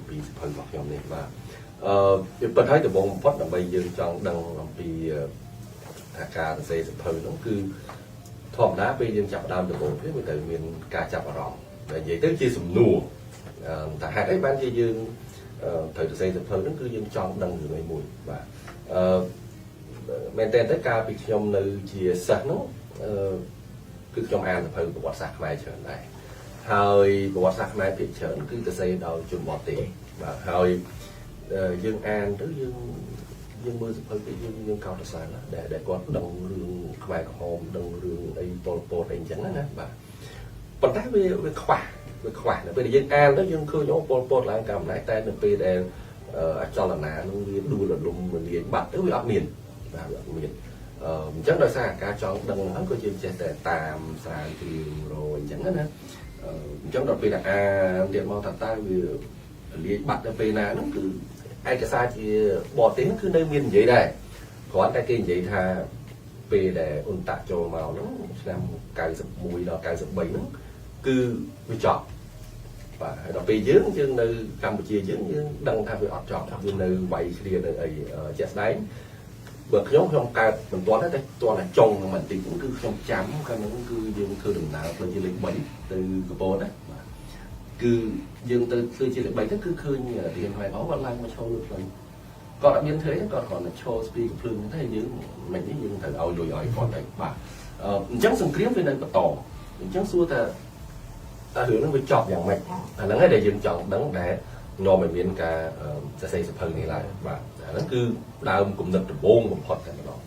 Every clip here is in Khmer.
ពីសភៅរបស់ខ្ញុំនេះបាទប៉ុន្តែដំបូងបំផុតដើម្បីយើងចង់ដឹងអំពីការសរសេរសភៅនោះគឺធម្មតាពេលយើងចាប់ផ្ដើមដំបូងវាទៅមានការចាប់អារម្មណ៍តែនិយាយទៅជាសំណួរតែហេតុអីបានជាយើងត្រូវសរសេរសភៅនោះគឺយើងចង់ដឹងរឿងមួយបាទមែនតើទៅកាលពីខ្ញុំនៅជាសិស្សនោះគឺខ្ញុំអានសភៅប្រវត្តិសាស្ត្រខ្មែរច្រើនដែរហើយប្រវត្តិសាស្ត្រខ្មែរភាគច្រើនគឺសរសេរដោយជនបរទេសបាទហើយយើងអានទៅយើងមើលសភៅទៅយើងកោតសរសើរណាដែលគាត់ដឹងរឿងខ្មែរក្រហមដឹងរឿងអីប៉ុលពតអីអញ្ចឹងណាបាទប៉ុន្តែវាខ្វះនៅពេលដែលយើងអានទៅយើងឃើញអូប៉ុលពតឡើងកម្មអំណាចតែនៅពេលដែលអចលនានឹងវាដួលរលំរលាយបាត់ទៅវាអត់មានបាទអត់មានអញ្ចឹងដោយសារការចង់ដឹងហ្នឹងក៏យើងចេះតែតាមសារគ្រឿងរយអញ្ចឹងណាអញ្ចឹងដល់ពេលដែលអានទៀតមកថាតើវាលាយបាត់ទៅពេលណាហ្នឹងគឺឯកសារជាបរទេសហ្នឹងគឺនៅមាននិយាយដែរគ្រាន់តែគេនិយាយថាពេលដែលអ៊ុនតាក់ចូលមកហ្នឹងឆ្នាំ91ដល់93ហ្នឹងគឺវាចប់បាទហើយដល់ពេលយើងនៅកម្ពុជាយើងដឹងថាវាអត់ចប់វានៅវាយគ្រានៅអីជាក់ស្ដែងបើខ្ញុំកើតមិនទាន់តែទាន់តែចុងមិនតិចគឺខ្ញុំចាំកាលនោះគឺយើងធ្វើដំណើរផ្លូវជាលេខ3ទៅកំពតណាបាទគឺយើងទៅធ្វើជាលេខ3ទៅគឺឃើញរៀនហើយគាត់ឡើងមកឈរលើផ្លូវគាត់អត់មានធ្វើទេគាត់គ្រាន់តែឈរស្ពីកំភ្លើងហ្នឹងតែយើងមិននេះយើងត្រូវឲ្យលុយឲ្យគាត់ទៅបាទអញ្ចឹងសង្គ្រាមវានៅបន្តអញ្ចឹងសួរថាតើរឿងហ្នឹងវាចប់យ៉ាងម៉េចអាហ្នឹងឯងដែលយើងចង់ដឹងដែលនាំឲ្យមានការសរសេរសភៅនេះឡើងបាទអាហ្នឹងគឺដើមគំនិតដំបូងបំផុតតែម្ដង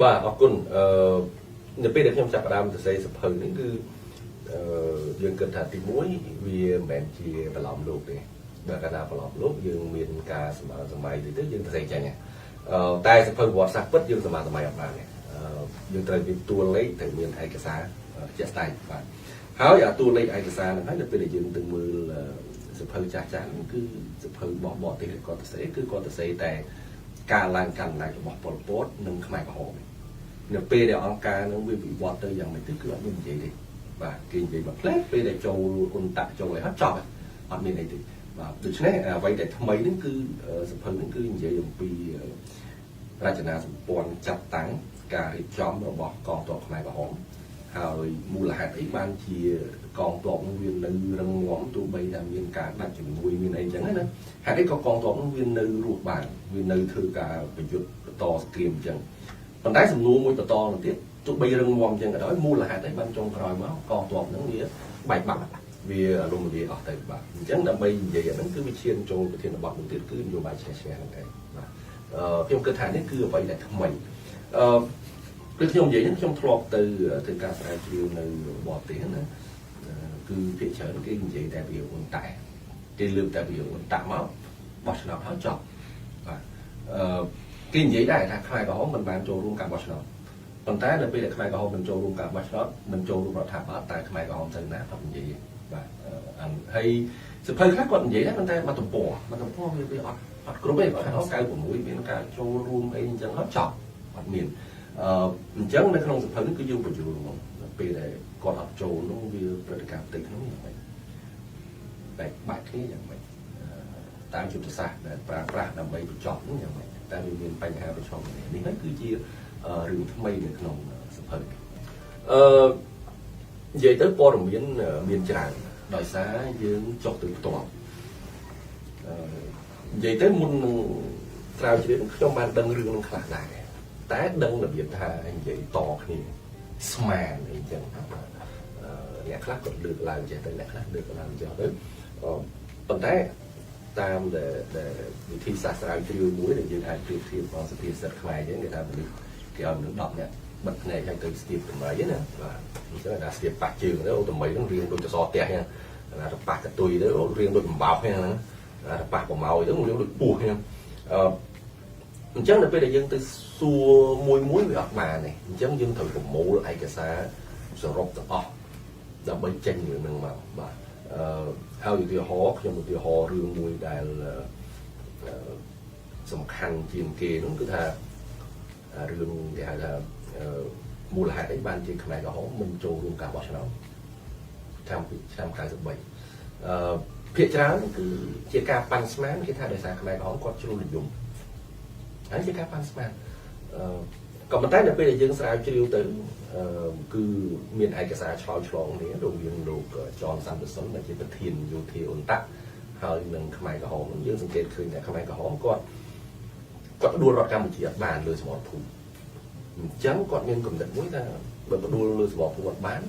បាទអរគុណនៅពេលដែលខ្ញុំចាប់ផ្ដើមសរសេរសភៅនេះគឺយើងគិតថាទី1វាមិនមែនជាប្រឡំលោកទេបើកាលណាប្រឡំលោកយើងមានការសម័យទៅយើងសរសេរចេញតែសភៅប្រវត្តិសាស្ត្រពិតយើងសម័យអត់បានទេយើងត្រូវមានតួលេខត្រូវមានឯកសារជាក់ស្ដែងបាទហើយអាតួលេខឯកសារហ្នឹងហើយនៅពេលដែលយើងទៅមើលសភៅចាស់ហ្នឹងគឺសភៅរបស់បរទេសគាត់សរសេរគឺគាត់សរសេរតែការឡើងកាន់អំណាចរបស់ប៉ុលពតនិងខ្មែរក្រហមនៅពេលដែលអង្គការហ្នឹងវាវិវត្តទៅយ៉ាងម៉េចទៅគឺអត់មាននិយាយទេបាទគេនិយាយមកផ្លែពេលដែលចូលអ៊ុនតាក់ចូលឲ្យអត់ចប់អត់មានអីទេបាទដូច្នេះអ្វីដែលថ្មីហ្នឹងគឺសភៅហ្នឹងគឺនិយាយអំពីរចនាសម្ព័ន្ធចាត់តាំងការរៀបចំរបស់កងទ័ពខ្មែរក្រហមហើយមូលហេតុអីបានជាកងទ័ពនឹងវានៅរឹងមាំទោះបីថាមានការដាច់ជំនួយមានអីចឹងណាហេតុអីក៏កងទ័ពនឹងវានៅរស់បានវានៅធ្វើការប្រយុទ្ធបន្តសង្គ្រាមចឹងប៉ុន្តែសំណួរមួយបន្តទៅទៀតទោះបីរឹងមាំចឹងក៏ដោយមូលហេតុអីបានចុងក្រោយមកកងទ័ពនឹងវាបែកបាក់វាអารមណ៍វាអស់ទៅបាទអញ្ចឹងដើម្បីនិយាយអាហ្នឹងគឺវាឈានចូលប្រធានបទមួយទៀតគឺនយោបាយឈ្នះហ្នឹងឯងបាទខ្ញុំគិតថានេះគឺអ្វីដែលថ្មីដូចខ្ញុំនិយាយខ្ញុំធ្លាប់ទៅធ្វើការស្រាវជ្រាវនៅបរទេសណាគឺភាគច្រើនគេនិយាយតែពីអ៊ុនតាក់គេលើកតែពីអ៊ុនតាក់មកបោះឆ្នោតហើយចប់បាទគេនិយាយដែរថាខ្មែរក្រហមមិនបានចូលរួមការបោះឆ្នោតប៉ុន្តែនៅពេលដែលខ្មែរក្រហមមិនចូលរួមការបោះឆ្នោតមិនចូលរួមរដ្ឋាភិបាលតែខ្មែរក្រហមទៅណាគាត់និយាយបាទហើយសភៅខ្លះគាត់និយាយដែរប៉ុន្តែមកទំព័រវាអត់គ្រប់ទេគាត់ថា96មានការចូលរួមអីអញ្ចឹងហើយចប់អត់មានអញ្ចឹងនៅក្នុងសភៅនេះគឺយើងបញ្យល់មកពេលដែលគាត់អត់ចូលនោះវាព្រឹត្តិការណ៍ផ្ទៃក្នុងយ៉ាងម៉េចបែកគ្នាយ៉ាងម៉េចតាមយុទ្ធសាស្ត្រដែលប្រើប្រាស់ដើម្បីបញ្ចប់នោះយ៉ាងម៉េចតែវាមានបញ្ហាប្រឈមនេះហើយគឺជារឿងថ្មីនៅក្នុងសភៅនិយាយទៅព័ត៌មានមានច្រើនដោយសារយើងចុះទៅផ្ទាល់និយាយទៅមុននឹងស្រាវជ្រាវខ្ញុំបានដឹងរឿងនឹងខ្លះដែរតែដឹងរបៀបថានិយាយតគ្នាស្មានអីចឹងអ្នកខ្លះក៏លើកឡើងចេះទៅអ្នកខ្លះលើកឡើងចោលទៅប៉ុន្តែតាមដែលវិធីសាស្ត្រស្រាវជ្រាវមួយដែលយើងអាចប្រៀបធៀបផងសភាសិទ្ធិខ្មែរចឹងគេថាមនុស្សគេឲ្យមនុស្ស10នាក់បិទភ្នែកហើយទៅស្ទាបតម្រៃណាបាទអញ្ចឹងថាស្ទាបប៉ះជើងទៅអូតម្រៃហ្នឹងរៀងដូចសសរផ្ទះហ្នឹងណាទៅប៉ះកតុយទៅរៀងដូចបំបោកហ្នឹងណាទៅប៉ះប្រម៉ោយទៅរៀងដូចពស់ហ្នឹងអញ្ចឹងនៅពេលដែលយើងទៅសួរមួយវាអត់បានទេអញ្ចឹងយើងត្រូវប្រមូលឯកសារសរុបទាំងអស់ដើម្បីចេញរឿងហ្នឹងមកបាទហើយឧទាហរណ៍ខ្ញុំឧទាហរណ៍រឿងមួយដែលសំខាន់ជាងគេនោះគឺថារឿងគេហៅថាមូលហេតុអីបានជាខ្មែរក្រហមមិនចូលរួមការបោះឆ្នោតឆ្នាំ93 ភាគច្រើនគឺជាការប៉ាន់ស្មានគេថាដោយសារខ្មែរក្រហមគាត់ជ្រុលនិយមហើយជាការប៉ាន់ស្មានក៏ប៉ុន្តែនៅពេលដែលយើងស្រាវជ្រាវទៅគឺមានឯកសារឆ្លងនេះរវាងលោកចនសន្តិសុនដែលជាប្រធានយោធាអ៊ុនតាក់ហើយនឹងខ្មែរក្រហមយើងសង្កេតឃើញថាខ្មែរក្រហមគាត់ដួលរដ្ឋកម្ពុជាអត់បានលើសមរភូមិអញ្ចឹងគាត់មានគំនិតមួយថាបើដួលលើសមរភូមិអត់បាន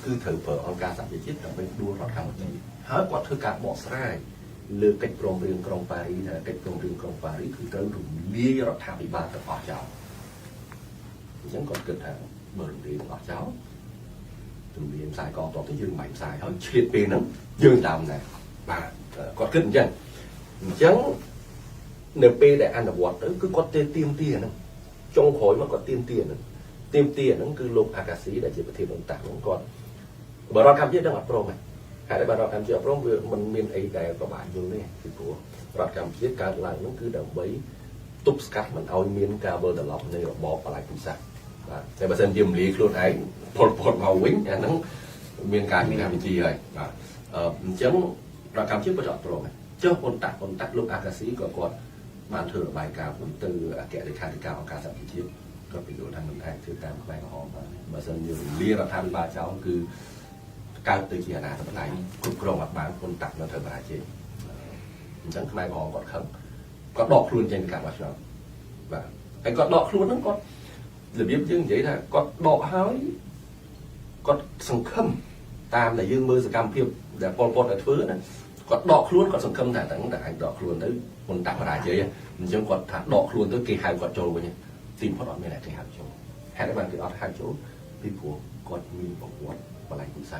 គឺត្រូវប្រើអង្គការសហប្រជាជាតិដើម្បីដួលរដ្ឋកម្ពុជាហើយគាត់ធ្វើការបកស្រាយលើកិច្ចព្រមព្រៀងក្រុងប៉ារីសថាកិច្ចព្រមព្រៀងក្រុងប៉ារីសគឺត្រូវរំលាយរដ្ឋាភិបាលទាំងអស់ចោលអញ្ចឹងគាត់គិតថាបើរំលាយទាំងអស់ចោលរំលាយផ្សាយកងទ័ពទៅយើងមិនផ្សាយហើយឆ្លៀតពេលហ្នឹងយើងតាមដែរបាទគាត់គិតអញ្ចឹងនៅពេលដែលអនុវត្តទៅគឺគាត់ទៀមទាហ្នឹងចុងក្រោយមកគាត់ទៀមទាហ្នឹងគឺលោកអាកាស៊ីដែលជាប្រធានអង្គការហ្នឹងគាត់បើរដ្ឋកម្ពុជាដឹងអត់ព្រមទេហើយបើរដ្ឋកម្ពុជាអត់ព្រមវាមិនមានអីដែលប្របាក់យល់ទេពីព្រោះរដ្ឋកម្ពុជាកើតឡើងហ្នឹងគឺដើម្បីទប់ស្កាត់មិនឲ្យមានការវិលត្រឡប់នៃរបបបល្ល័ង្កពិសាបាទតែបើសិនជារំលាយខ្លួនឯងពលពតមកវិញអាហ្នឹងមានការវិនិច្ឆ័យហើយបាទអញ្ចឹងរដ្ឋកម្ពុជាពិតអត់ព្រមទេចុះអ៊ុនតាក់លោកអាកាស៊ីក៏គាត់បានធ្វើរបាយការណ៍ទៅអគ្គលេខាធិការអង្គការសហប្រជាជាតិក៏ពីលោកថាមិនអាចធ្វើតាមខ្មែរក្រហមបានបើសិនជារំលាយរដ្ឋាភិបាលចោលគឺកើតទៅជាអាណាធិបតេយ្យគ្រប់គ្រងអត់បានអ៊ុនតាក់នៅត្រូវបរាជ័យអញ្ចឹងខ្មែរក្រហមគាត់ខឹងគាត់ដកខ្លួនចេញពីការបោះឆ្នោតបាទហើយគាត់ដកខ្លួនហ្នឹងគាត់របៀបយើងនិយាយថាគាត់ដកហើយគាត់សង្ឃឹមតាមដែលយើងមើលសកម្មភាពដែលប៉ុលពតឲ្យធ្វើណាគាត់ដកខ្លួនគាត់សង្ឃឹមថាតែអាចដកខ្លួនទៅមុនតាក់បរាជ័យអញ្ចឹងគាត់ថាដកខ្លួនទៅគេហៅគាត់ចូលវិញទីផុតអត់មានអ្នកគេហៅចូលហេតុអីបានគេអត់ហៅចូលពីព្រោះគាត់មានប្រវត្តិបល្ល័ង្កពិសា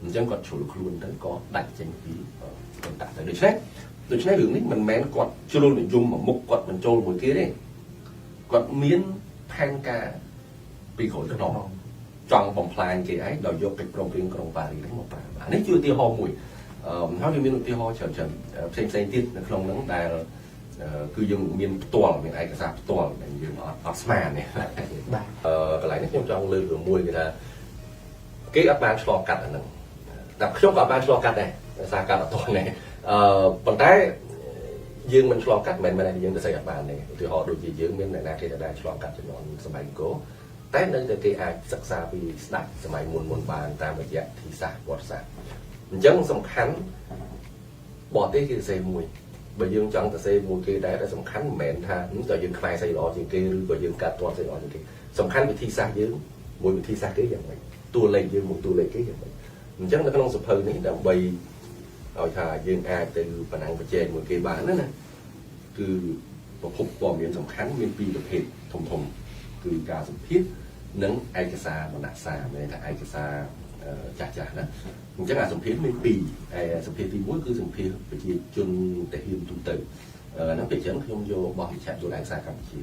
អញ្ចឹងគាត់ជ្រុលខ្លួនទៅក៏ដាច់ចេញពីមុនតាក់ទៅដូច្នេះរឿងនេះមិនមែនគាត់ជ្រុលនិយមមកមុខគាត់មិនចូលមួយគេទេគាត់មានផែនការពីក្រោយទៅដល់ចង់បំផ្លាញគេឯងដោយយកកិច្ចព្រមព្រៀងក្រុងប៉ារីសមកប្រើអានេះជាឧទាហរណ៍មួយហើយវាមានឧទាហរណ៍ច្រើនផ្សេងទៀតនៅក្នុងហ្នឹងដែលគឺយើងមានផ្ទាល់មានឯកសារផ្ទាល់ដែលយើងអត់ស្មានទេបាទកន្លែងនេះខ្ញុំចង់លើករឿងមួយគឺថាគេអត់បានឆ្លងកាត់អាហ្នឹងតែខ្ញុំក៏អត់បានឆ្លងកាត់ដែរដោយសារកាត់អត់ទាន់ទេប៉ុន្តែយើងមិនឆ្លងកាត់មិនមែនថាយើងទៅស្អីអត់បានទេឧទាហរណ៍ដូចជាយើងមានអ្នកណាគេទៅដែរឆ្លងកាត់ចំនួនសម័យអង្គរតែនៅតែគេអាចសិក្សាពីស្ដាប់សម័យមុនបានតាមរយៈធីសាស្ត្រវត្តសាស្ត្រអញ្ចឹងសំខាន់បរទេសគេសរសេរមួយបើយើងចង់សរសេរមួយគេដែរតែសំខាន់មិនមែនថាតើយើងខ្មែរស្អីល្អជាងគេឬក៏យើងកាត់ទាត់ស្អីល្អជាងគេសំខាន់វិធីសាស្ត្រយើងមួយវិធីសាស្ត្រគេយ៉ាងម៉េចតួលេខយើងមួយតួលេខគេយ៉ាងម៉េចអញ្ចឹងនៅក្នុងសភៅនេះដើម្បីឲ្យថាយើងអាចទៅប្រណាំងប្រជែងមួយគេបានណាគឺប្រភពព័ត៌មានសំខាន់មានពីរប្រភេទធំគឺការសម្ភាសន៍និងឯកសារបណ្ដាក់សារមានថាឯកសារចាស់ណាអញ្ចឹងអាសម្ភាសន៍មានពីរសម្ភាសន៍ទី1គឺសម្ភាសន៍ប្រជាជនទាហានទូទៅហ្នឹងពេលចឹងខ្ញុំយករបស់វិជ្ជាយល់ឯកសារកម្ពុជា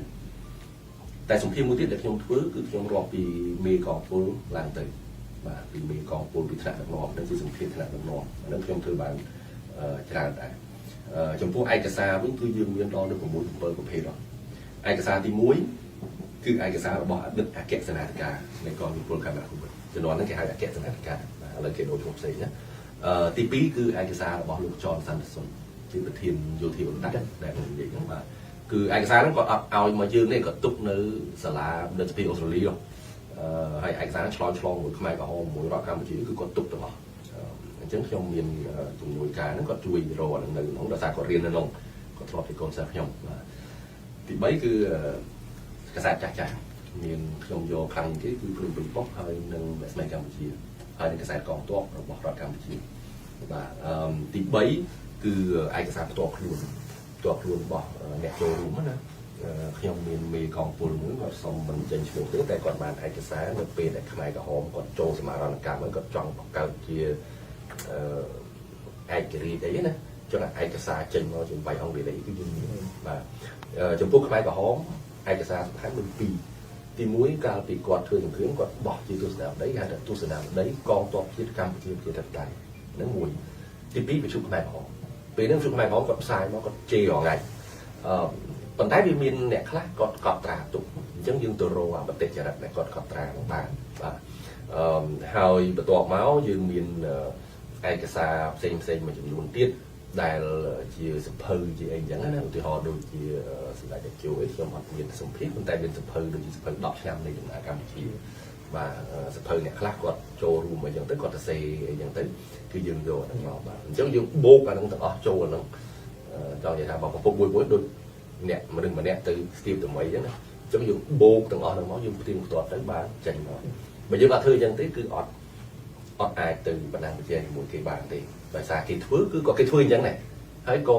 តែសម្ភាសន៍មួយទៀតដែលខ្ញុំធ្វើគឺខ្ញុំរាប់ពីមេកងពលឡើងទៅបាទពីមេកងពលពីថ្នាក់ដឹកនាំទៅជាសម្ភាសន៍ថ្នាក់ដឹកនាំហ្នឹងខ្ញុំធ្វើបានច្រើនដែរចំពោះឯកសារវិញគឺយើងមានដល់ទៅ6 7ប្រភេទឯកសារទី1គឺឯកសាររបស់អតីតអគ្គសេនាធិការនៃកងពលកម្ពុជាជំនាន់ហ្នឹងគេហៅអគ្គសេនាធិការឥឡូវគេដូរឈ្មោះផ្សេងណាទី2គឺឯកសាររបស់លោកចនសន្តិសុនជាប្រធានយោធាអ៊ុនតាក់ដែលខ្ញុំនិយាយហ្នឹងបាទគឺឯកសារហ្នឹងគាត់អត់ឲ្យមកយើងទេគាត់ទុកនៅសាលារដ្ឋាភិបាលអូស្ត្រាលីហើយឯកសារឆ្លងមួយខ្មែរក្រហមមួយរដ្ឋកម្ពុជាគឺគាត់ទុកទាំងអស់អញ្ចឹងខ្ញុំមានជំនួយការហ្នឹងគាត់ជួយរកនៅក្នុងដោយសារគាត់រៀននៅក្នុងគាត់ធ្លាប់ជាកូនសិស្សខ្ញុំបាទទី3គឺកាសែតចាស់មានខ្ញុំយកខាងគេគឺព្រឹងពេញប៉ុកហើយនឹងស្មេកម្ពុជាហើយនឹងកាសែតកងទ័ពរបស់រដ្ឋកម្ពុជាបាទទី3គឺឯកសារផ្ទាល់ខ្លួនរបស់អ្នកចូលរួមណាខ្ញុំមានមេកងពលមួយគាត់សុំមិនចេញឈ្មោះទេតែគាត់បានឯកសារនៅពេលដែលខ្មែរក្រហមគាត់ចូលសមារណកម្មហ្នឹងគាត់ចង់បង្កើតជាឯករាជ្យអីណាចង់ឯកសារចេញមកជាបាយអង្គរាជគឺយើងមានបាទចំពោះខ្មែរក្រហមឯកសារសំខាន់មាន2ទី1កាលពីគាត់ធ្វើសង្គ្រាមគាត់បោះជាទស្សនាវដ្តីហៅថាទស្សនាវដ្តីកងទ័ពជាតិកម្ពុជាប្រជាធិបតេយ្យហ្នឹងមួយទី2ប្រជុំខ្មែរក្រហមពេលហ្នឹងប្រជុំខ្មែរក្រហមគាត់ផ្សាយមកគាត់ជេររងៃប៉ុន្តែវាមានអ្នកខ្លះគាត់កត់ត្រាទុកអញ្ចឹងយើងទៅរកអបតិចរិតដែលគាត់កត់ត្រាបានបាទហើយបន្ទាប់មកយើងមាន ឯកសារផ្សេងមួយចំនួនទៀតដែលជាសភៅជាអីចឹងណាឧទាហរណ៍ដូចជាសម្ដេចតេជោអីខ្ញុំអត់មានសម្ភារប៉ុន្តែមានសភៅដូចជាសភៅ10ឆ្នាំនៃដំណើរកម្ពុជាបាទសភៅអ្នកខ្លះគាត់ចូលរួមអីចឹងទៅគាត់ទៅសេអីចឹងទៅគឺយើងយកហ្នឹងមកបាទអញ្ចឹងយើងបូកអាហ្នឹងទាំងអស់ចូលអាហ្នឹងចង់និយាយថាបើប្រពុកមួយដូចអ្នកមនុស្សម្នាក់ទៅស្ទាបថ្មីចឹងណាអញ្ចឹងយើងបូកទាំងអស់ហ្នឹងមកយើងផ្ទៀងផ្ទាត់ទៅបានចេញមកបើយើងអត់ធ្វើអញ្ចឹងទេគឺអត់អាចទៅបណ្ដាញវិទ្យាជាមួយគេបានទេដោយសារគេធ្វើគឺក៏គេធ្វើអញ្ចឹងដែរហើយក៏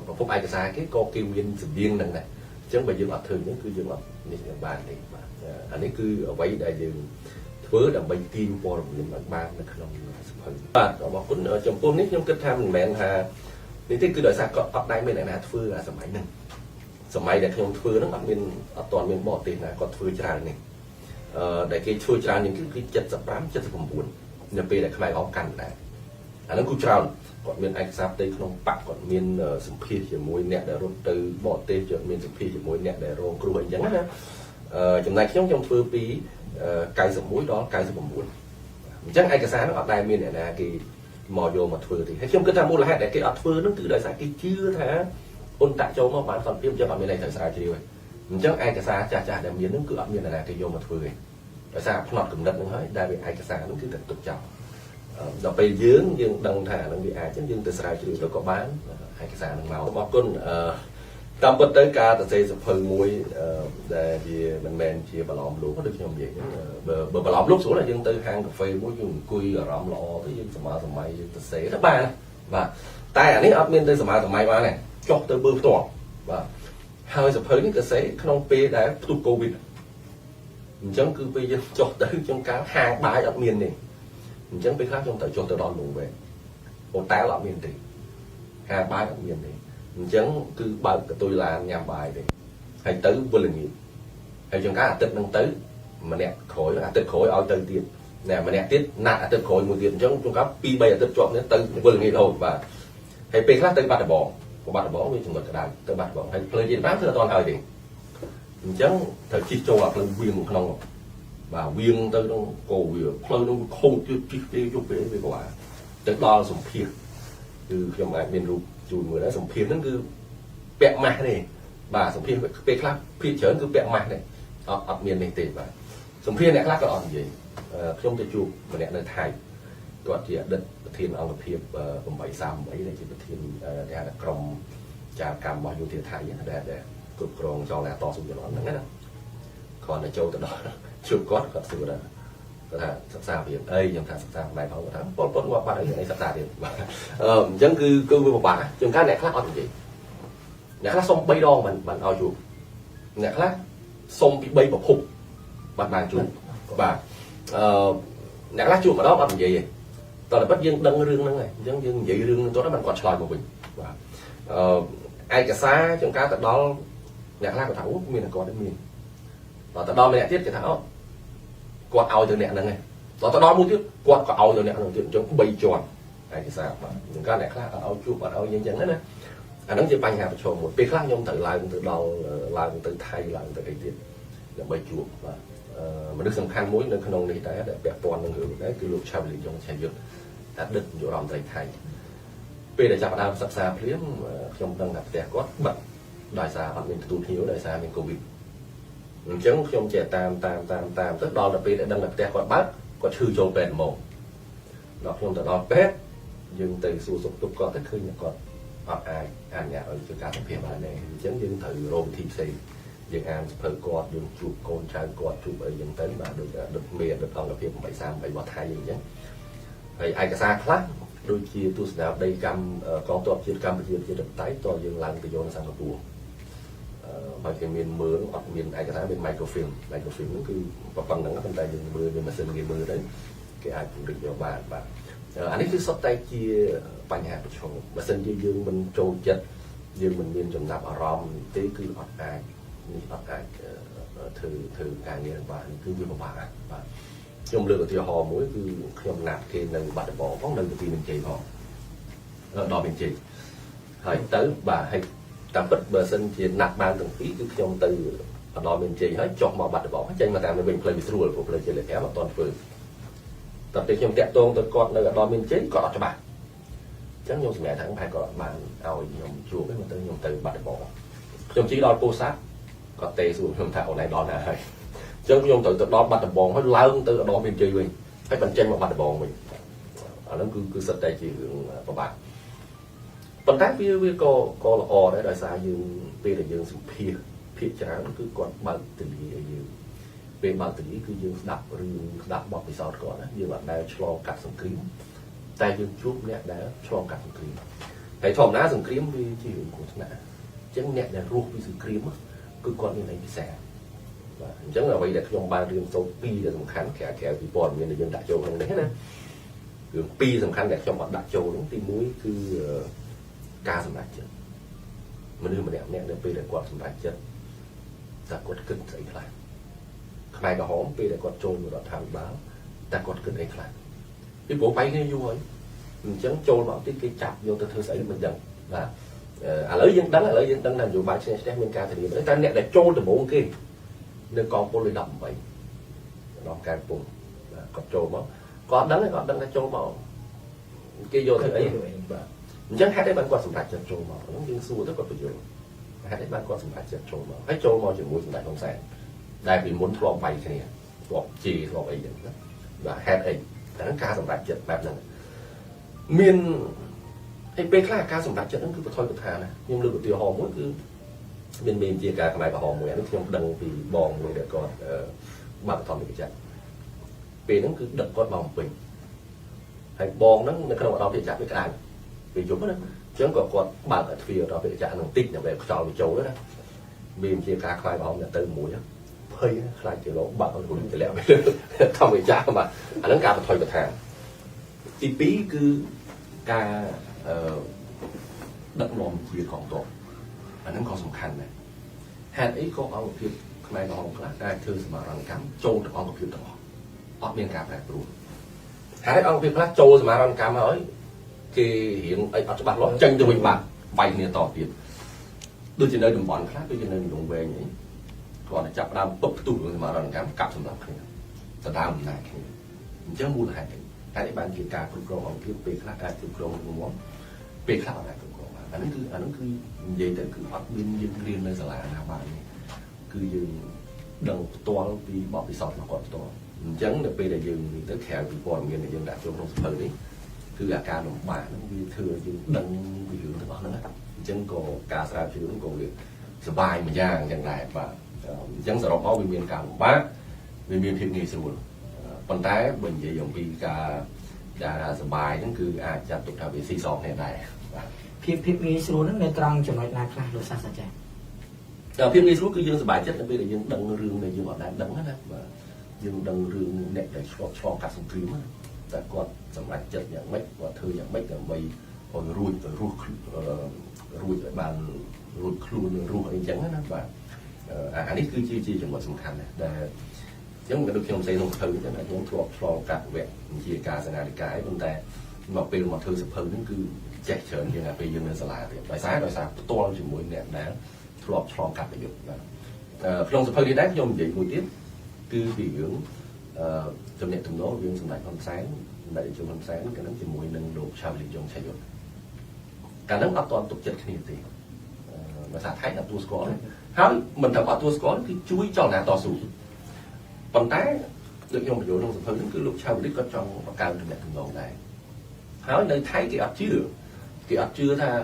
ប្រភពឯកសារគេក៏គេមានសម្ភារហ្នឹងដែរអញ្ចឹងបើយើងអត់ធ្វើអញ្ចឹងគឺយើងអត់នេះបានទេបាទអានេះគឺអ្វីដែលយើងធ្វើដើម្បីទាញព័ត៌មានឲ្យបាននៅក្នុងសភៅបាទអរគុណចំពោះនេះខ្ញុំគិតថាមិនមែនថានេះទេគឺដោយសារគាត់អត់ដែរមានអ្នកណាធ្វើអាសម័យហ្នឹងសម័យដែលខ្ញុំធ្វើហ្នឹងអត់ទាន់មានបរទេសណាគាត់ធ្វើច្រើននេះដែលគេធ្វើច្រើននេះគឺ75 79នៅពេលដែលខ្មែរអស់កាន់ដែរអាហ្នឹងគឺច្រើនគាត់មានឯកសារផ្ទៃក្នុងបកគាត់មានសម្ភារជាមួយអ្នកដែលរត់ទៅបរទេសគាត់មានសម្ភារជាមួយអ្នកដែលរងគ្រោះអីចឹងណាចំណែកខ្ញុំធ្វើពី91ដល់99អញ្ចឹងឯកសារហ្នឹងអត់ដែលមានអ្នកណាគេមកយកមកធ្វើទេហើយខ្ញុំគិតថាមូលហេតុដែលគេអត់ធ្វើហ្នឹងគឺដោយសារគេជឿថាអ៊ុនតាក់ចូលមកបានសន្តិភាពចឹងអត់មានន័យត្រូវស្រាវជ្រាវទេអញ្ចឹងឯកសារចាស់ដែលមានហ្នឹងគឺអត់មានអ្នកណាគេយកមកធ្វើទេដោយសារផ្នត់គំនិតហ្នឹងហើយដែលវាឯកសារហ្នឹងគឺតែទុកចោលដល់ពេលយើងដឹងថានឹងវាអាចចឹងយើងទៅស្រាវជ្រាវទៅក៏បានឯកសារនឹងមកអរគុណតាមពិតទៅការសរសេរសភៅមួយដែលវាមិនមែនជាបឡំលោកដូចខ្ញុំនិយាយហ្នឹងបើបឡំលោកស្រួលតែយើងទៅហាងកាហ្វេមួយយើងអង្គុយអារម្មណ៍ល្អទៅយើងសម័យយើងសរសេរទៅបានបាទតែអានេះអត់មានទៅសម័យបានទេចុះទៅមើលផ្ទាល់បាទហើយសភៅនេះសរសេរក្នុងពេលដែលផ្ទុះកូវីដអញ្ចឹងគឺពេលយើងចុះទៅខ្ញុំកាលហាងបាយអត់មានទេអញ្ចឹងពេលខ្លះខ្ញុំទៅចុះទៅដល់លងវិញហូតែលអត់មានទេហាងបាយអត់មានទេអញ្ចឹងគឺបើកកតុយឡានញ៉ាំបាយទេហើយទៅវិលល្ងាចហើយចង្ការអាទិត្យហ្នឹងទៅម្នាក់ក្រោយអាទិត្យក្រោយឲ្យទៅទៀតណែម្នាក់ទៀតណាត់អាទិត្យក្រោយមួយទៀតអញ្ចឹងចង្ការ2 3អាទិត្យជាប់នេះទៅវិលល្ងាចរហូតបាទហើយពេលខ្លះទៅបាត់ដំបងវាចំណុចក្តៅទៅបាត់ដំបងហើយផ្លូវជាតិបានគឺអត់ទាន់ហើយទេអញ្ចឹងត្រូវជិះចូលអាផ្លូវវៀងក្នុងបាទវៀងទៅក្នុងកោវាផ្លូវនោះខូចជិះពេលយប់ពេលវាក៏ទៅដល់សម្ភារគឺខ្ញុំអាចមានរូបជូនមើលដែរសម្ភារហ្នឹងគឺពាក់ម៉ាស់ទេបាទសម្ភារពេលខ្លះភាគច្រើនគឺពាក់ម៉ាស់ទេអត់មាននេះទេបាទសម្ភារអ្នកខ្លះក៏អត់និយាយខ្ញុំទៅជួបម្នាក់នៅថៃគាត់ជាអតីតប្រធានអង្គភាព838ដែលជាប្រធានគេហៅថាក្រុមចារកម្មរបស់យោធាថៃដែលគ្រប់គ្រងចលនាតស៊ូចលនាហ្នឹងណាគាត់ទៅចូលទៅដល់ជួបគាត់សួរថាសិក្សារៀនអីខ្ញុំថាសិក្សាផ្នែកផងគាត់ថាពលងាប់បាត់អីសិក្សារៀនបាទអញ្ចឹងគឺវាពិបាកជាងការអ្នកខ្លះអត់និយាយអ្នកខ្លះសុំ3ដងបានឲ្យជួបអ្នកខ្លះសុំពី3ប្រភពបានជួបបាទអ្នកខ្លះជួបម្ដងអត់និយាយទេតើតែពិតយើងដឹងរឿងហ្នឹងហើយអញ្ចឹងយើងនិយាយរឿងហ្នឹងទៅបានគាត់ឆ្លើយមកវិញបាទឯកសារជាងការទៅដល់អ្នកខ្លះគាត់ថាអូមានគាត់មានដល់ទៅដល់ម្នាក់ទៀតគេថាអូគាត់ឲ្យទៅអ្នកហ្នឹងឯងដល់ទៅដល់មួយទៀតគាត់ក៏ឲ្យទៅអ្នកហ្នឹងទៀតអញ្ចឹង3ជាន់ឯកសារបាទអញ្ចឹងអ្នកខ្លះឲ្យជួបអត់ឲ្យអញ្ចឹងណាអាហ្នឹងជាបញ្ហាប្រឈមមួយពេលខ្លះខ្ញុំត្រូវឡើងទៅដល់ឡើងទៅថៃឡើងទៅអីទៀតដើម្បីជួបបាទមនុស្សសំខាន់មួយនៅក្នុងនេះដែរដែលពាក់ព័ន្ធនឹងរឿងដែរគឺលោកឆាវលីយ៉ុងឆាយុទ្ធអតីតនាយករដ្ឋមន្ត្រីថៃពេលដែលចាប់ផ្ដើមសិក្សាភ្លាមខ្ញុំដឹងថាផ្ទះគាត់បិទដោយសារអត់មានទទួលភ្ញៀវដោយសារមានកូវីដអញ្ចឹងខ្ញុំចេះតាមទៅដល់ទៅពេលដែលដឹងថាផ្ទះគាត់បើកគាត់ឈឺចូលពេទ្យហ្មងដល់ខ្ញុំទៅដល់ពេទ្យយើងទៅសួរសុខទុក្ខគាត់ទៅឃើញគាត់អត់អាចអនុញ្ញាតឲ្យធ្វើការសម្ភារបានទេអញ្ចឹងយើងត្រូវរកវិធីផ្សេងយើងអានសភៅគាត់យើងជួបកូនចៅគាត់ជួបអីចឹងទៅបាទដូចមានដូចអង្គភាព838របស់ថៃអញ្ចឹងហើយឯកសារខ្លះដូចជាទស្សនាវដ្តីកម្មកងទ័ពជាតិកម្ពុជាជាតបតៃតើយើងឡើងទៅយកនៅសិង្ហបុរីបើគេមានមើលអត់មានឯកសារមាន microfilm ហ្នឹងគឺប៉ុណ្ណឹងប៉ុន្តែយើងមើលវាម៉ាស៊ីនគេមើលទៅគេអាចពង្រីកយកបានបាទអានេះគឺសុទ្ធតែជាបញ្ហាប្រឈមបើសិនជាយើងមិនចូលចិត្តយើងមិនមានចំណាប់អារម្មណ៍ទេគឺអត់អាចធ្វើការងារបានគឺវាពិបាកបាទខ្ញុំលើកឧទាហរណ៍មួយគឺខ្ញុំណាត់គេនៅបាត់ដំបងផងនៅទីមានជ័យផងដល់មានជ័យហើយទៅបាទហើយតាមពិតបើសិនជាណាត់បានទាំងពីរគឺខ្ញុំទៅដល់មានជ័យហើយចុះមកបាត់ដំបងចេញមកតាមវិញផ្លូវវាស្រួលព្រោះផ្លូវជាលក្ខណៈអត់ទាន់ធ្វើ tập để nhom tẹt tông tới con nơi đo miên chế có cho bạn chắc nhom mẹ thằng phải có bạn ao nhom chùa cái mà tới nhom từ bạn bỏ nhom chỉ đo cô sát có tê xuống nhom thảo này đo là hay chứ nhom từ đo bạn bòn phải lớn từ đo miên chơi mình phải bàn chân mà bạn bòn mình nó cứ sật đây chỉ của bạn phần tác với co là o đấy là sao dương p là dương sự phia chán cứ còn bằng từ dương về bằng từ cứ dương đạp bọc bị sọt còn dương bạn đang cho cắt sừng kiếm tay dương chút nè đã cho cắt sừng kiếm cái thòm ná sừng kiếm vì chỉ của thằng nè chẳng nè là ruột vì sừng kiếm cứ còn như này bị xẻ chẳng là vậy để trong ba riêng số pi là sầm khán kẻ thì bòn như là dương đại châu không đấy nè đường pi sầm khán để trong bọn đại châu đúng tim mũi cứ ca sầm đại chân mình đưa mà đẹp nè để pi để quạt sầm đại chân ta quạt kinh thấy lại này cả hóm pi để quạt trôi mà đọt thang báo ta quạt kinh thấy lại cái bộ bay nghe vui mình chẳng trôi bảo cái chạp vô ta thưa xảy mình dần là lấy dân đắng làm dù bài sẽ mình ca thì điểm ta nè để trôi từ bộ kia nơi con cô lấy đậm vậy nó càng bùng có trôi máu có đắng cái trôi máu kia vô thì ấy chẳng hai đấy bạn qua sủng đại chân trôi máu nó nhưng xua rất cóประโยชน์hai đấy bạn qua sủng đại chân trôi máuให้trôi máu chỉ mũi sủng đại không sàn đại vì muốn thọ bay cái này thọ chỉ thọ ấy vậy đó và hai ấyทั้งการสำหรับเจ็ดแบบนั้นมีนไอ้เป็นแค่การสำหรับเจ็ดนั่นคือประทอยประธานนะยังลืมตัวหอมก็คือมีเจียการทำไมกับหอมเหมือนนั่นที่ยังดังปีบองเลยเด็กก่อนมาประทอยไปจัดปีนั้นคือดักก้อนบองปีไอ้บองนั้นในขณะเราไปจัดไปการปีจุ๊บนั้นฉันก็กดบางกับทีเราไปจัดนั่งติ๊กอย่างแบบจอไปโจแล้วนะมีเจียการคลายบองเนี่ยเติมหมูเยอะเฮ้ยคลายเจริญบางคนรู้ไปแล้วทำไปจ้ามาอันนั้นการประทอยประธานอีปีคือการดักลมคุยของตัวอันนั้นก็สำคัญนะแทนไอ้ก็เอาเพียงทำไมเราคลาดได้เธอสมารังกัมโจตเอากับเพียงต่อออกเมียนการแปลรูปแทนเอาเพียงคลาดโจสมารังกัมมาเอ้ยคือเห็นไอ้อัจฉริยะจังจะวิ่งมาไปเนี่ยต่อเปลี่ยนดูจะเดินบอลคลาดดูจะเดินลงเวงอย่างนี้ก่อนจะจับดามปุ๊บตู้สมารังกัมกลับสำหรับใครจะดามไหนเจ้ามูลหายไอ้บ้านกิจการคุณกรองเอาเพียงเปคลาดได้คุณกรองคุณม้วนเปคลาดได้คุณกรองอันนั้นคือvậyแต่คืออัดบินยืนเรียนในสลาหน้าบ้านคือยืนดังตัวปีบอกปีสอบมาก่อนตัวจังเดี๋ยวไปได้ยืนตั้งแขนปีก่อนเงินเนี่ยยังดักจงตรงสะพานนี้คืออาการของบ้านนั้นวีเธอยืนดังวียืนตลอดนั่นแหละจังก็การสลาชื่อนั้นก็เลยสบายมันย่างอย่างไรว่าจังสำหรับเขาวิเมียนการบ้านวิเมียนพิมพ์งี้ส่วนปัญหาเป็นอย่างปีการสบายนั่นคืออาจจะตกทางวิซีสองเนี่ยได้พิมพ์งี้ส่วนนั้นในตรังจะน้อยนาคลาโดยศาสตราจารย์พิมพ์งี้ส่วนคือยังสบายจัดนั่นเป็นยังดังเรื่องในยังออกได้ดังนั่นนะยังดังเรื่องเนี่ยได้ชอบการส่งครีมแต่ก็สบายจัดอย่างไม่ว่าเธออย่างไม่อย่างใบคนรุ่ยบานรุ่ยครูรุ่ยอะไรอย่างนั้นนะว่าอันนี้คือจีจังหวัดสำคัญนะแต่ยังกระดูกเขียวใส่ลงถือนั่นแหละยังชอบการแหวกจีการสนาฬิกาตั้งแต่มาเป็นมาเธอสะเพอนั่นคือแจกเชิญยังไงไปยังเงินสลายไปสายตัวเราจะมวยเนี่ยนะทลอบชองกลับไปอยู่นะพลงสะเพอที่ได้ยมใหญ่มวยtiếpคือbị dưỡngจำเนียนถึงโน้ตยังสมัยคนsáng đại trườngคนsáng cáiนั้นจะมวยหนึ่งโดดชาวลิยงใช้อยู่การนั้นเอาตอนตกจัดขนาดนี้ภาษาไทยเอาตัวสกอร์เขาmìnhทำเอาตัวสกอร์คือช่วยcho nàoต่อสู้ปัญหาเรื่องยมประโยชน์ลงสะเพอนั่นคือลูกชาวลิก็trongการจำเนียนถึงโน้ตได้เขาในไทยcái ấp chưa tha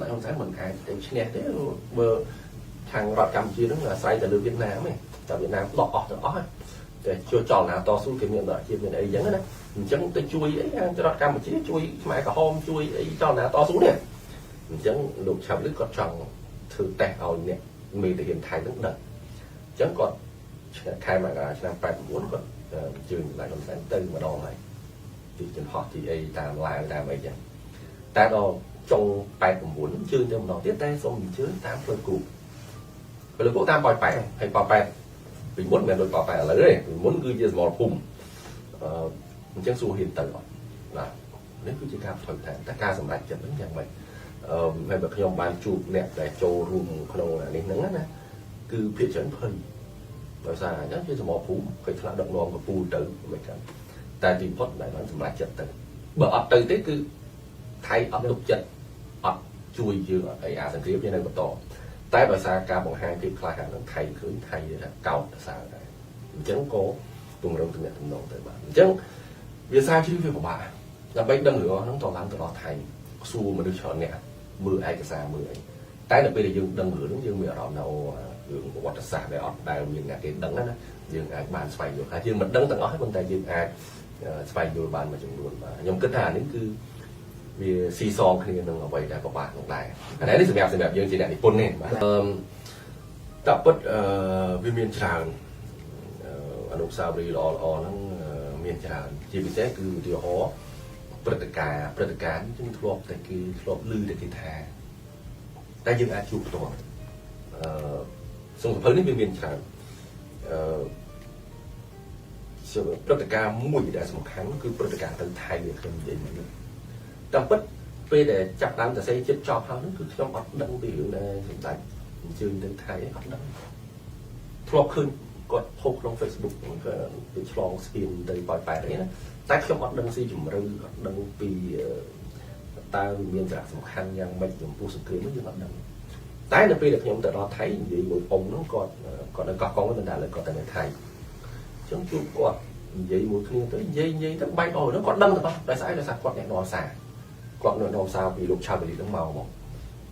tại không sáng mình ai để nghe thế vừa thằng vào Campuchia đó là say từ đường Việt Nam này tại Việt Nam lọt đó để cho tròn nào to xuống cái miệng đó trên miền ấy giống đó mình chẳng tới chui ấy cho nó Campuchia chui mãi cả hôm chui ấy cho nào to xuống này mình chẳng lục chào lưới con tròn thử tẹt ao nè mình thể hiện thái rất đợt chẳng còn khai mà là làm phải muốn còn trường lại còn sáng tư mà đo này thì trên họ thì ấy làm lại làm vậy chẳng ta đo trong bài của muốn chơi cho nó tiếp tay xong mình chơi tám phần cụ bây giờ cô ta bòi bài hay bòi bài mình muốn mẹ đôi bòi bài là đấy mình muốn gửi cho một cùng mình chẳng xu hiện tại là nếu cứ chỉ cam thuận thản ta ca sầm lại chân đến dạng vậy hay bậc nhom bàn chụp nẹt để trâu rùm khâu là nên nắng á cứ phía chân phơi ដោយសារអញ្ចឹងជាសមរភូមិគេឆ្លាក់ដឹកនាំកពូលទៅមិនចឹងតែទីផុតដែលបានសម្រេចចិត្តទៅបើអត់ទៅទេគឺថៃអត់ទុកចិត្តអត់ជួយយើងអត់អីអាសង្គ្រាមយើងនៅបន្តតែដោយសារការបង្ហាញភាពខ្លាហាននឹងថៃឃើញថៃថាកោតសារដែរអញ្ចឹងក៏ពង្រឹងទំនាក់ទំនងទៅបានអញ្ចឹងវាសារជ្រាវវាពិបាកដើម្បីដឹងរឿងហ្នឹងតឡើងទៅដល់ថៃសួរមនុស្សច្រើនអ្នកមើលឯកសារមើលអីតែនៅពេលដែលយើងដឹងរឿងហ្នឹងយើងមានអារម្មណ៍នៅរឿងប្រវត្តិសាស្ត្រដែលអត់ដែលមានអ្នកគេដឹងណាយើងអាចបានស្វែងយល់ថាយើងមិនដឹងទាំងអស់ទេប៉ុន្តែយើងអាចស្វែងយល់បានមួយចំនួនបាទខ្ញុំគិតថានេះគឺវាស៊ីសងគ្នានឹងអ្វីដែលពិបាកនោះដែរអានេះសម្រាប់យើងជាអ្នកនិពន្ធនេះបាទតែពិតវាមានច្រើនអនុស្សាវរីយ៍ល្អហ្នឹងមានច្រើនជាពិសេសគឺឧទាហរណ៍ព្រឹត្តិការណ៍យើងធ្លាប់តែគេធ្លាប់ឮតែគេថាតែយើងអាចជួបផ្ទាល់សង្គមនេះវាមានច្រើនព្រឹត្តិការណ៍មួយដែលសំខាន់គឺព្រឹត្តិការណ៍ទៅថៃខ្ញុំនិយាយមកនេះតែពិតពេលដែលចាប់ដើមសរសេរចិត្តចប់ហើយហ្នឹងគឺខ្ញុំអត់ដឹងពីរឿងដែលសម្ដេចអញ្ជើញទៅថៃអត់ដឹងធ្លាប់ឃើញគាត់ផុសក្នុង Facebook ទៅឆ្លងស្ពានទៅប៉ោយប៉ែតអីណាតែខ្ញុំអត់ដឹងស៊ីជម្រៅអត់ដឹងពីតើវាមានសារៈសំខាន់យ៉ាងម៉េចចំពោះសង្គ្រាមនេះយើងអត់ដឹងតែនៅពេលដែលខ្ញុំទៅដល់ថៃនិយាយមួយអ៊ំហ្នឹងគាត់នៅកោះកុងមិនដែរលើគាត់ទៅនៅថៃអញ្ចឹងជួបគាត់និយាយមួយគ្នាទៅនិយាយទៅបែកអូហ្នឹងគាត់ដឹងទៅដល់ដោយសារគាត់អ្នកនាំសារគាត់នៅនាំសារពីលោកឆាវលីហ្នឹងមក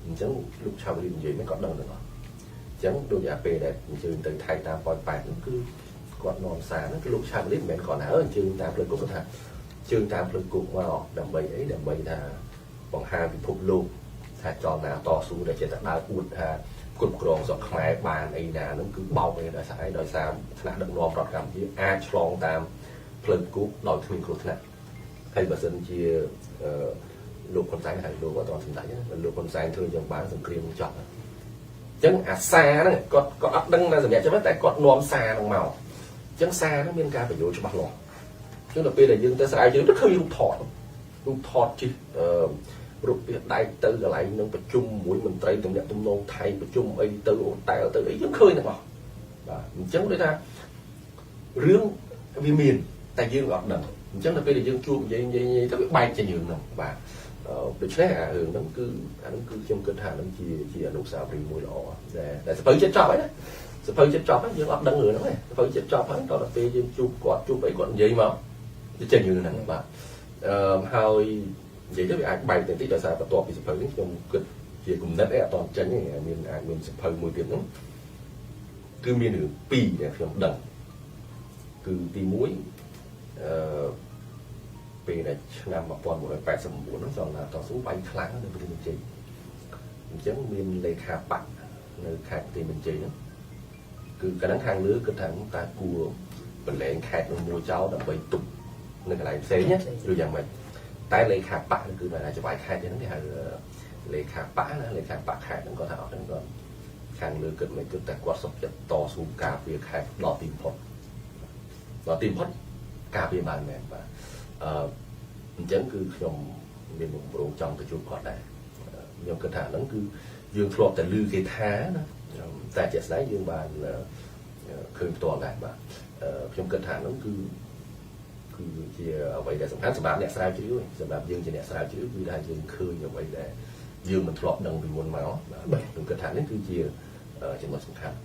អញ្ចឹងលោកឆាវលីនិយាយមិនគាត់ដឹងទៅដល់អញ្ចឹងដូចអាពេលដែលអញ្ជើញទៅថៃតាមប៉ោយប៉ែតហ្នឹងគឺគាត់នាំសារហ្នឹងគឺលោកឆាវលីមិនមែនគាត់ថាអញ្ជើញតាមផ្លូវគោកគាត់ថាជើងតាមផ្លូវគោកមកដើម្បីអីដើម្បីថាបង្ហាញពិភពលោកថាចលនាតស៊ូដែលចេះតែដើរអួតថាគ្រប់គ្រងស្រុកខ្មែរបានអីណាហ្នឹងគឺបោកឯដោយសារថ្នាក់ដឹកនាំរដ្ឋកម្ពុជាអាចឆ្លងតាមផ្លូវគោកដោយគ្មានគ្រោះថ្នាក់ហើយបើសិនជាលោកហ៊ុនសែនហើយលោកអត់ទាន់សម្ដេចណាលោកហ៊ុនសែនធ្វើយ៉ាងបានសង្គ្រាមចប់អញ្ចឹងអាសាហ្នឹងគាត់អត់ដឹងថាសម្រាប់ចឹងតែគាត់នាំសារហ្នឹងមកអញ្ចឹងសារហ្នឹងមានការបញ្យល់ច្បាស់លាស់អញ្ចឹងដល់ពេលដែលយើងទៅស្រាវជ្រាវទៅឃើញរូបថតជិះរូបពីដៃទៅកន្លែងនឹងប្រជុំមួយមន្ត្រីទំនាក់ទំនងថៃប្រជុំអីទៅអូតែលទៅអីយើងឃើញទាំងអស់បាទអញ្ចឹងដូចថារឿងវាមានតែយើងអត់ដឹងអញ្ចឹងដល់ពេលដែលយើងជួបនិយាយទៅវាបែកចេញរឿងហ្នឹងបាទដូច្នេះអារឿងហ្នឹងគឺខ្ញុំគិតថាហ្នឹងជាអនុស្សាវរីយ៍មួយល្អដែលសភៅចិត្តចប់ហើយណាសភៅចិត្តចប់ហើយយើងអត់ដឹងរឿងហ្នឹងទេសភៅចិត្តចប់ហើយដល់ពេលយើងជួបគាត់ជួបអីគាត់និយាយមកវាចេញរឿងហ្នឹងបាទហើយនិយាយទៅវាអាចបែកទៅតិចដោយសារបន្ទាប់ពីសភៅនេះខ្ញុំគិតជាគំនិតអីអត់តចេញទេមានសភៅមួយទៀតហ្នឹងគឺមានរឿងពីរដែលខ្ញុំដឹងគឺទី1ពេលដែលឆ្នាំ1989ហ្នឹងចង់ណាតស៊ូបាញ់ខ្លាំងនៅប្រទេសបញ្ជ័យអញ្ចឹងមានលេខាបកនៅខេត្តប្រទេសបញ្ជ័យហ្នឹងគឺកាលហ្នឹងខាងលើគិតថាតើគួរបលែងខេត្តនោះមួយចោលដើម្បីទុកនៅកន្លែងផ្សេងឬយ៉ាងម៉េចតែលេខាបកគឺបានច្បាយខេត្តហ្នឹងគេហៅលេខាបកណាលេខាបកខេត្តហ្នឹងគាត់ថាអត់ហ្នឹងគាត់ខាងលើគិតមិនគិតតែគាត់សុខចិត្តតស៊ូការពារខេត្តដល់ទីបំផុតការពារបានមែនបាទអញ្ចឹងគឺខ្ញុំមានបំរុងចង់ទៅជួបគាត់ដែរខ្ញុំគិតថាហ្នឹងគឺយើងធ្លាប់តែឮគេថាណាតែជាក់ស្ដែងយើងបានឃើញផ្ទាល់ដែរបាទខ្ញុំគិតថាហ្នឹងគឺជាអ្វីដែលសំខាន់សម្រាប់អ្នកស្រាវជ្រាវសម្រាប់យើងជាអ្នកស្រាវជ្រាវគឺថាយើងឃើញអ្វីដែលយើងមិនធ្លាប់ដឹងពីមុនមកបាទខ្ញុំគិតថានេះគឺជាចំណុចសំខាន់